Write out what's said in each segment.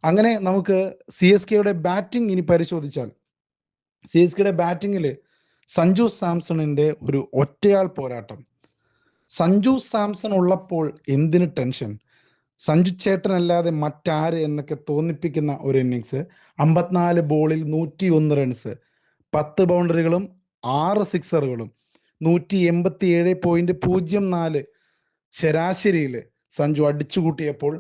അങ്ങനെ നമുക്ക് C S കെയുടെ ബാറ്റിംഗ് ഇനി പരിശോധിച്ചാൽ സി എസ് കെയുടെ ബാറ്റിങ്ങിൽ സഞ്ജു സാംസണിൻ്റെ ഒരു ഒറ്റയാൾ പോരാട്ടം. സഞ്ജു സാംസൺ ഉള്ളപ്പോൾ എന്തിന് ടെൻഷൻ, സഞ്ജു ചേട്ടനല്ലാതെ മറ്റാര് എന്നൊക്കെ തോന്നിപ്പിക്കുന്ന ഒരു ഇന്നിങ്സ്. 54 ബോളിൽ 101 റൺസ്, 10 ബൗണ്ടറികളും 6 സിക്സറുകളും, 187.04 ശരാശരിയിൽ സഞ്ജു അടിച്ചുകൂട്ടിയപ്പോൾ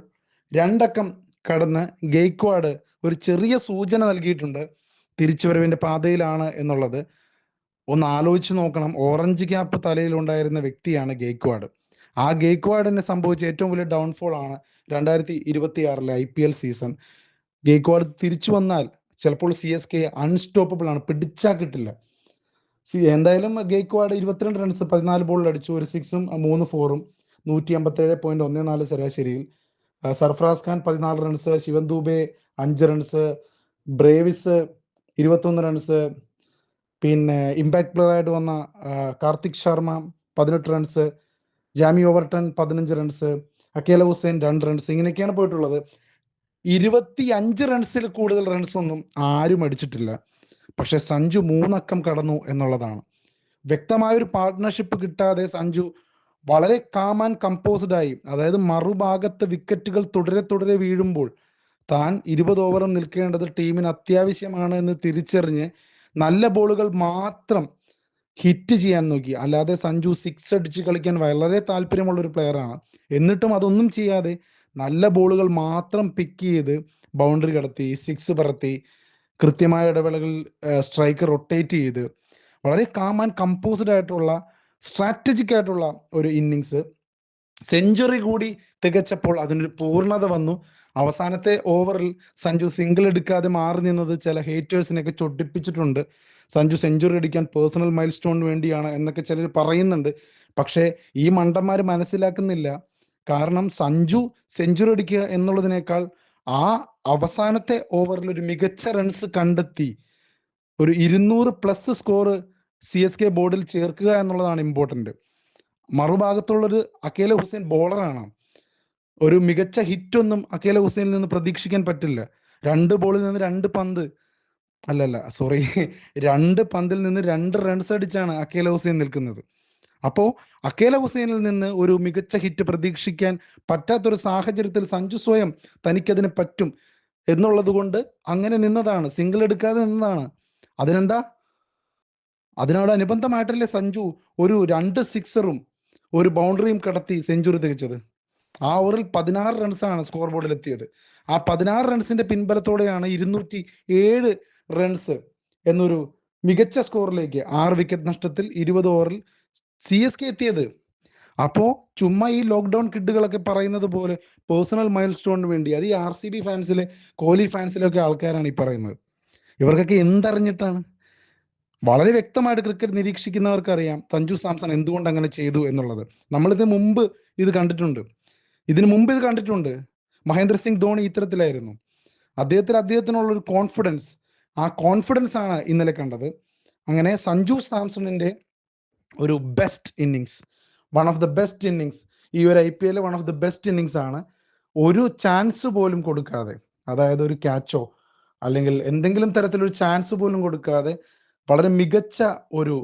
രണ്ടക്കം കടന്ന് ഗെയ്ക്വാഡ് ഒരു ചെറിയ സൂചന നൽകിയിട്ടുണ്ട് തിരിച്ചുവരവിൻ്റെ പാതയിലാണ് എന്നുള്ളത്. ഒന്ന് ആലോചിച്ച് നോക്കണം, ഓറഞ്ച് ക്യാപ്പ് തലയിലുണ്ടായിരുന്ന വ്യക്തിയാണ് ഗെയ്ക്വാഡ്. ആ ഗെയ്ക്വാഡിനെ സംഭവിച്ച ഏറ്റവും വലിയ ഡൗൺഫോൾ ആണ് 2026 IPL സീസൺ. ഗെയ്ക്വാഡ് തിരിച്ചു വന്നാൽ ചിലപ്പോൾ സി എസ് കെ അൺസ്റ്റോപ്പബിൾ ആണ്, പിടിച്ചാൽ കിട്ടില്ല. എന്തായാലും ഗെയ്ക്വാഡ് 22 റൺസ് 14 ബോളിൽ അടിച്ചു, ഒരു 6ഉം 3 4ഉം, 157.14 ശരാശരിയിൽ. Sarfaraz Khan 14 runs, Shivam Dube 5 runs, Brevis 21 runs, പിന്നെ ഇമ്പാക്ട് പ്ലെയർ ആയിട്ട് വന്ന Kartik Sharma 18 runs, Jamie Overton 15 runs, Akeal Hosein 2 runs. ഇങ്ങനെയൊക്കെയാണ് പോയിട്ടുള്ളത്. 25 റൺസിൽ കൂടുതൽ റൺസ് ഒന്നും ആരും അടിച്ചിട്ടില്ല. പക്ഷെ സഞ്ജു 3 അക്കം കടന്നു എന്നുള്ളതാണ്. വ്യക്തമായൊരു പാർട്ട്ണർഷിപ്പ് കിട്ടാതെ സഞ്ജു വളരെ കാം ആൻഡ് കമ്പോസ്ഡ് ആയി, അതായത് മറുഭാഗത്ത് വിക്കറ്റുകൾ തുടരെ വീഴുമ്പോൾ താൻ 20 ഓവറും നിൽക്കേണ്ടത് ടീമിന് അത്യാവശ്യമാണ് എന്ന് തിരിച്ചറിഞ്ഞ് നല്ല ബോളുകൾ മാത്രം ഹിറ്റ് ചെയ്യാൻ നോക്കി. അല്ലാതെ സഞ്ജു 6 അടിച്ച് കളിക്കാൻ വളരെ താല്പര്യമുള്ള ഒരു പ്ലെയറാണ്. എന്നിട്ടും അതൊന്നും ചെയ്യാതെ നല്ല ബോളുകൾ മാത്രം പിക്ക് ചെയ്ത് ബൗണ്ടറി കടത്തി, 6 പറത്തി, കൃത്യമായ ഇടവേളകളിൽ സ്ട്രൈക്ക് റൊട്ടേറ്റ് ചെയ്ത് വളരെ കാം ആൻഡ് കമ്പോസ്ഡ് ആയിട്ടുള്ള സ്ട്രാറ്റജിക് ആയിട്ടുള്ള ഒരു ഇന്നിങ്സ്. സെഞ്ചുറി കൂടി തികച്ചപ്പോൾ അതിനൊരു പൂർണ്ണത വന്നു. അവസാനത്തെ ഓവറിൽ സഞ്ജു സിംഗിൾ എടുക്കാതെ മാറി നിന്നത് ചില ഹേറ്റേഴ്സിനെയൊക്കെ ചൊട്ടിപ്പിച്ചിട്ടുണ്ട്. സഞ്ജു സെഞ്ചുറി അടിക്കാൻ പേഴ്സണൽ മൈൽ സ്റ്റോണിന് വേണ്ടിയാണ് എന്നൊക്കെ ചിലർ പറയുന്നുണ്ട്. പക്ഷേ ഈ മണ്ടന്മാർ മനസ്സിലാക്കുന്നില്ല. കാരണം സഞ്ജു സെഞ്ചുറി അടിക്കുക എന്നുള്ളതിനേക്കാൾ ആ അവസാനത്തെ ഓവറിൽ ഒരു മികച്ച റൺസ് കണ്ടെത്തി ഒരു 200+ സ്കോർ സി എസ് കെ ബോർഡിൽ ചേർക്കുക എന്നുള്ളതാണ് ഇമ്പോർട്ടൻ്റ്. മറുഭാഗത്തുള്ളൊരു അക്കേല ഹുസൈൻ ബോളറാണ്. ഒരു മികച്ച ഹിറ്റൊന്നും അക്കേല ഹുസൈനിൽ നിന്ന് പ്രതീക്ഷിക്കാൻ പറ്റില്ല. 2 ബോളിൽ നിന്ന് 2 പന്ത്, അല്ലല്ല സോറി 2 പന്തിൽ നിന്ന് 2 റൺസ് അടിച്ചാണ് അക്കേല ഹുസൈൻ നിൽക്കുന്നത്. അപ്പോൾ അക്കേല ഹുസൈനിൽ നിന്ന് ഒരു മികച്ച ഹിറ്റ് പ്രതീക്ഷിക്കാൻ പറ്റാത്തൊരു സാഹചര്യത്തിൽ സഞ്ജു സ്വയം തനിക്കതിന് പറ്റും എന്നുള്ളത് കൊണ്ട് അങ്ങനെ നിന്നതാണ്, സിംഗിൾ എടുക്കാതെ നിന്നതാണ്. അതിനെന്താ, അതിനോട് അനുബന്ധമായിട്ടല്ലേ സഞ്ജു ഒരു 2 സിക്സറും ഒരു ബൗണ്ടറിയും കടത്തി സെഞ്ചുറി തികച്ചത്. ആ ഓവറിൽ 16 റൺസാണ് സ്കോർ ബോർഡിൽ എത്തിയത്. ആ 16 റൺസിന്റെ പിൻബലത്തോടെയാണ് 207 റൺസ് എന്നൊരു മികച്ച സ്കോറിലേക്ക് 6 വിക്കറ്റ് നഷ്ടത്തിൽ 20 ഓവറിൽ സി എസ് കെ എത്തിയത്. അപ്പോൾ ചുമ്മാ ഈ ലോക്ക്ഡൗൺ കിഡുകളൊക്കെ പറയുന്നത് പോലെ പേഴ്സണൽ മൈൽ സ്റ്റോണിന് വേണ്ടി, അത് ഈ RCB ഫാൻസിലെ, കോഹ്ലി ഫാൻസിലൊക്കെ ആൾക്കാരാണ് ഈ പറയുന്നത്. ഇവർക്കൊക്കെ എന്തറിഞ്ഞിട്ടാണ്? വളരെ വ്യക്തമായിട്ട് ക്രിക്കറ്റ് നിരീക്ഷിക്കുന്നവർക്കറിയാം സഞ്ജു സാംസൺ എന്തുകൊണ്ട് അങ്ങനെ ചെയ്തു എന്നുള്ളത്. ഇതിനു മുമ്പ് ഇത് കണ്ടിട്ടുണ്ട്. മഹേന്ദ്ര സിംഗ് ധോണി ഇത്തരത്തിലായിരുന്നു. അദ്ദേഹത്തിനുള്ളൊരു കോൺഫിഡൻസ്, ആ കോൺഫിഡൻസ് ആണ് ഇന്നലെ കണ്ടത്. അങ്ങനെ സഞ്ജു സാംസണിൻ്റെ ഒരു best innings, one of the best innings, ഈ ഒരു IPL one of the best innings ആണ്. ഒരു ചാൻസ് പോലും കൊടുക്കാതെ, അതായത് ഒരു ക്യാച്ചോ അല്ലെങ്കിൽ എന്തെങ്കിലും തരത്തിലൊരു ചാൻസ് പോലും കൊടുക്കാതെ വളരെ മികച്ച ഒരു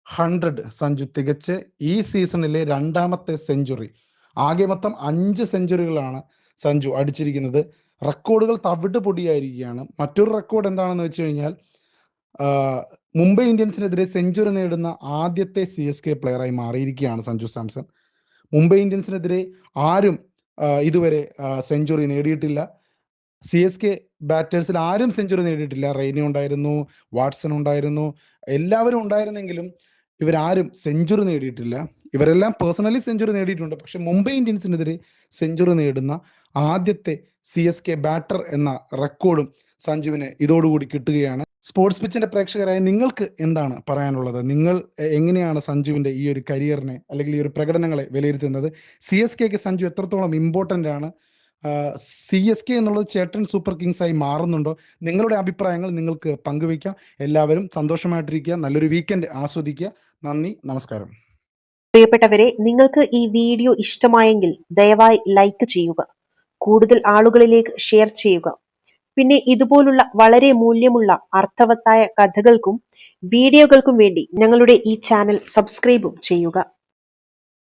100 സഞ്ജു തികച്ച് ഈ സീസണിലെ 2ാമത്തെ സെഞ്ചുറി. ആകെ മൊത്തം 5 സെഞ്ചുറികളാണ് സഞ്ജു അടിച്ചിരിക്കുന്നത്. റെക്കോർഡുകൾ തവിട്ട് പൊടിയായിരിക്കുകയാണ്. മറ്റൊരു റെക്കോർഡ് എന്താണെന്ന് വെച്ച് കഴിഞ്ഞാൽ മുംബൈ ഇന്ത്യൻസിനെതിരെ സെഞ്ചുറി നേടുന്ന ആദ്യത്തെ CSK പ്ലെയറായി മാറിയിരിക്കുകയാണ് സഞ്ജു സാംസൺ. മുംബൈ ഇന്ത്യൻസിനെതിരെ ആരും ഇതുവരെ സെഞ്ചുറി നേടിയിട്ടില്ല. CSK ബാറ്റേഴ്സിൽ ആരും സെഞ്ചുറി നേടിയിട്ടില്ല. റെയ്ന ഉണ്ടായിരുന്നു, വാട്സൺ ഉണ്ടായിരുന്നു, എല്ലാവരും ഉണ്ടായിരുന്നെങ്കിലും ഇവരാരും സെഞ്ചുറി നേടിയിട്ടില്ല. ഇവരെല്ലാം പേഴ്സണലി സെഞ്ചുറി നേടിയിട്ടുണ്ട്. പക്ഷെ മുംബൈ ഇന്ത്യൻസിനെതിരെ സെഞ്ചുറി നേടുന്ന ആദ്യത്തെ CSK ബാറ്റർ എന്ന റെക്കോർഡും സഞ്ജുവിന് ഇതോടുകൂടി കിട്ടുകയാണ്. സ്പോർട്സ് പിച്ചിന്റെ പ്രേക്ഷകരായ നിങ്ങൾക്ക് എന്താണ് പറയാനുള്ളത്? നിങ്ങൾ എങ്ങനെയാണ് സഞ്ജുവിന്റെ ഈ ഒരു കരിയറിനെ അല്ലെങ്കിൽ ഈ ഒരു പ്രകടനങ്ങളെ വിലയിരുത്തുന്നത്? CSKക്ക് സഞ്ജു എത്രത്തോളം ഇമ്പോർട്ടൻ്റ് ആണ്? CSK എന്നുള്ളത് ചേട്ടൻ സൂപ്പർ കിങ്സ് ആയി മാറുന്നുണ്ടോ? നിങ്ങളുടെ അഭിപ്രായങ്ങൾ നിങ്ങൾക്ക് പങ്കുവയ്ക്കാം. എല്ലാവരും സന്തോഷമായിട്ടിരിക്കുക, നല്ലൊരു വീക്കെൻഡ് ആസ്വദിക്കുക. നന്ദി, നമസ്കാരം. പ്രിയപ്പെട്ടവരെ, നിങ്ങൾക്ക് ഈ വീഡിയോ ഇഷ്ടമായെങ്കിൽ ദയവായി ലൈക്ക് ചെയ്യുക, കൂടുതൽ ആളുകളിലേക്ക് ഷെയർ ചെയ്യുക. പിന്നെ ഇതുപോലുള്ള വളരെ മൂല്യമുള്ള അർത്ഥവത്തായ കഥകൾക്കും വീഡിയോകൾക്കും വേണ്ടി ഞങ്ങളുടെ ഈ ചാനൽ സബ്സ്ക്രൈബും ചെയ്യുക.